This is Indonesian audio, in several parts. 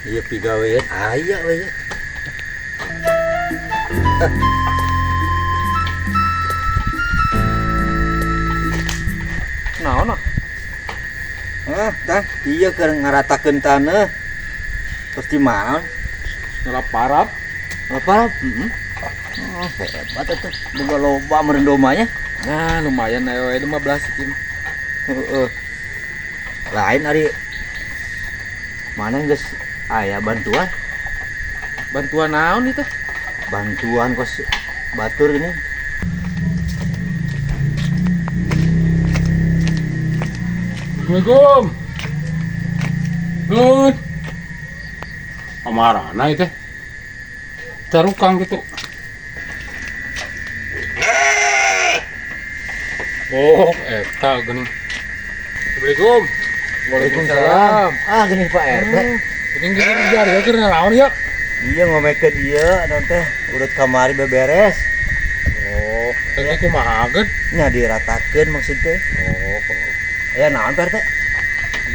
Iya pigawean aya we. Naon ah? Tah, iya keur ngaratakeun taneuh. Terus di mana? Ngelaparap. Apa? Oh, hebat atuh. Boga loba meureun domanya. Nah, lumayan ayo 15 tim. Heeh. Lain ari mana geus aya bantuan? Bantuan naon itu? Bantuan kos batur ini. Assalamualaikum. Good. Amarana itu. Tarukang gitu. Oh, eta geuning. Assalamualaikum. Waalaikumsalam. Gini Pak RT. Geuning kerja ya keur naon ya? Iya ngomekeun ieu anu teh urut kamari beberes. Oh, teh kumaha geut? Nya diratakeun maksud teh. Oh. Aya naon Pak RT?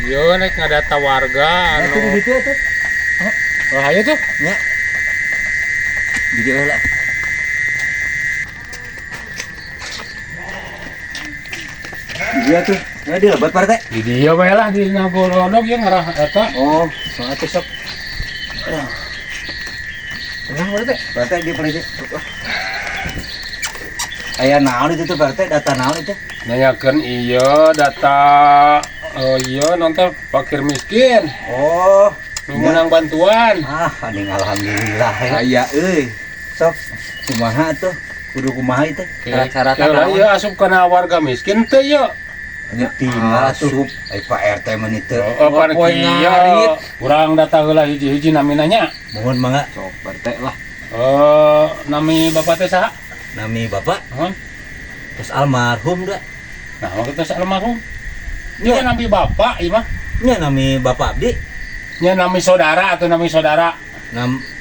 Iya nek ngadata warga Atuh di anu. ditu atuh. Oh, aya tuh. Nya. Di dieu heula. Iya tuh. Nah, di lebat Pak RT. Di dieu bae lah di Nagorodok ya ngarah eta. Oh, soal tuh sok. Nah, berarti Pak RT di peliti. Aya naon itu tuh Pak RT? Data naon itu? nanyakeun iya data iya nonton fakir miskin Oh, nu menang bantuan. Aning alhamdulillah ya. Aya euy. Sok kumaha tuh? Kudu kumaha itu? Syarat-syaratna Lah naon? ieu asup kana warga miskin teh ieu. Nya tinggal asup. Pak RT mah itu. Pan kieu urang data heula hiji-hiji namina nya. Mohon mangga. Sok RT lah. Nami bapak teh saha? Nami Bapak Naon? terus almarhum dah. Nah, waktu teh almarhum. Nya nami bapak ieu mah. Nya nami Bapak Abdi. Nya nami saudara atau nami saudara?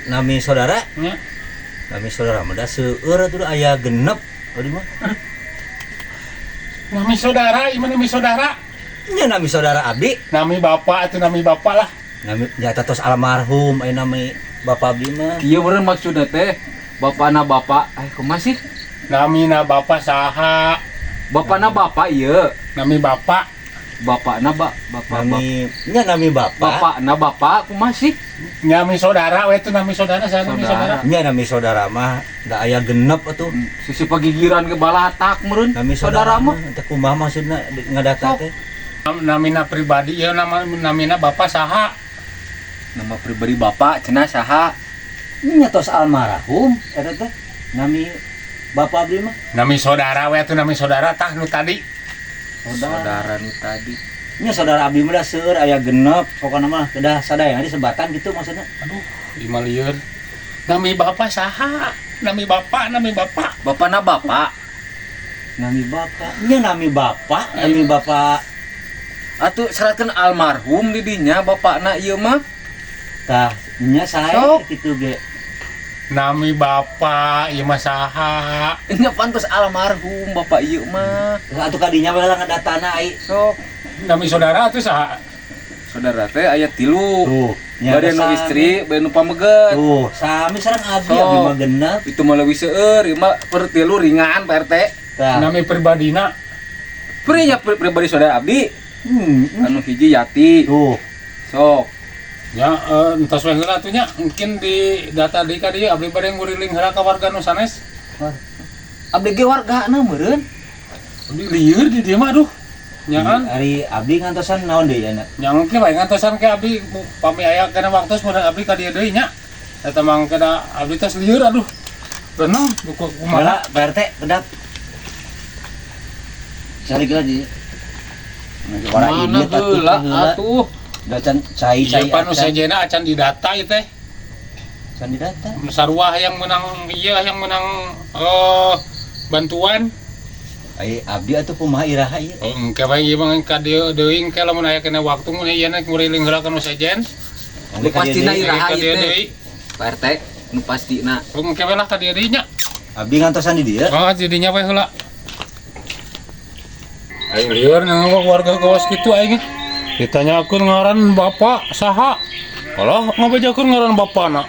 Nami saudara. Nya. Nami saudara mah da seueur atuh aya genep. Odi mah. Nami saudara, ieu mah nami saudara. Nya nami saudara Abdi. Nami bapak atau nami bapak lah. Nami nyata tos almarhum aya nami Bapak Abdi mah. Ieu meureun maksudna teh bapana bapak. Kumaha sih? Namina bapak saha? Bapana bapak ieu. Nami bapak. Bapakna bapak. Nya nami Bapak. Bapakna bapak kumaha sih? Nami saudara, we itu nami saudara, saya nami saudara. Nya nami saudara mah da aya genep atuh. Sisi pagigiran ke balatak meureun. Nami saudara mah teh kumaha maksudna ngadata teh? Namina pribadi, ya namina bapak saha? Nama pribadi bapak cenah saha? Nya tos almarhum eta teh nami Bapak Abdi mah. Nami saudara, we itu nami saudara tah nu tadi. Saudara nu tadi. Nya saudara Abdi mah da seueur aya genep, pokona mah kedah sadaya di sebatan gitu maksudna. Aduh, lima lieur. Nami bapak saha? Nami bapak, nami bapak. Bapakna bapak. Nami Bapak. Nya nami Bapak, nami Bapak. Atuh syaratkeun almarhum di dinya bapakna ieu mah. Tah, nya sae Sok. kitu ge. Nami bapak, ieu mah saha? Nya pantos almarhum bapak ieu mah. Atuh kadinya we lah ngadatana ai. Sok Nami saudara atuh saha? saudara teh aya 3. Tuh, Bade nu istri, bade nu pameget. Tuh, sami sareng Abdi, Sok. Abdi mah genep. Itu mah leuwih seueur, ieu mah per 3 ringan Pak RT. Tah. Nami pribadina. Prinya pribadi saudara Abdi, Hmm. anu hiji Yati. Tuh, Sok Ya, entos we heula atuh nya, mungkin di data di ka dieu abdi bade nguriling heula ka warga nu sanes. abdi ge wargana meureun. Abdi lieur di dieu mah aduh. Nya kan? Ari Abdi ngantosan naon deui nya? Nya mungkin bae ngantosan ke abdi pami aya kana waktos mun abdi ka dieu deui nya. Eta mah kana abdi tos lieur aduh. Bener, kumaha? Pak RT, kedap. Cari geula di. Mana heula atuh? Da can cai Iya pan usajena acan didata ieu teh. can didata. Sarua yang menang yang menang bantuan. Ai Abdi atuh kumaha iraha ieu? Engke bae ieu mah ka dieu deui engke lamun aya kena waktu mun ieu na nguriling heula ka nu sajen. Nu pastina iraha Ka ieu dieu teh. deui. Pak RT, nu pastina. Engke bae lah ka dieu deui nya. Abdi ngantosan di dieu. Oh, jadinya bae heula. Aing lieur nang warga kawas kitu aing. Ditanyakeun ngaran bapak saha? Alah ngabejakeun ngaran bapana.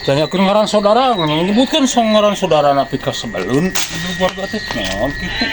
Tanyakeun ngaran saudara, menyebutkan ngaran saudara na pika sebelun. Itu keluarga teh naon kitu.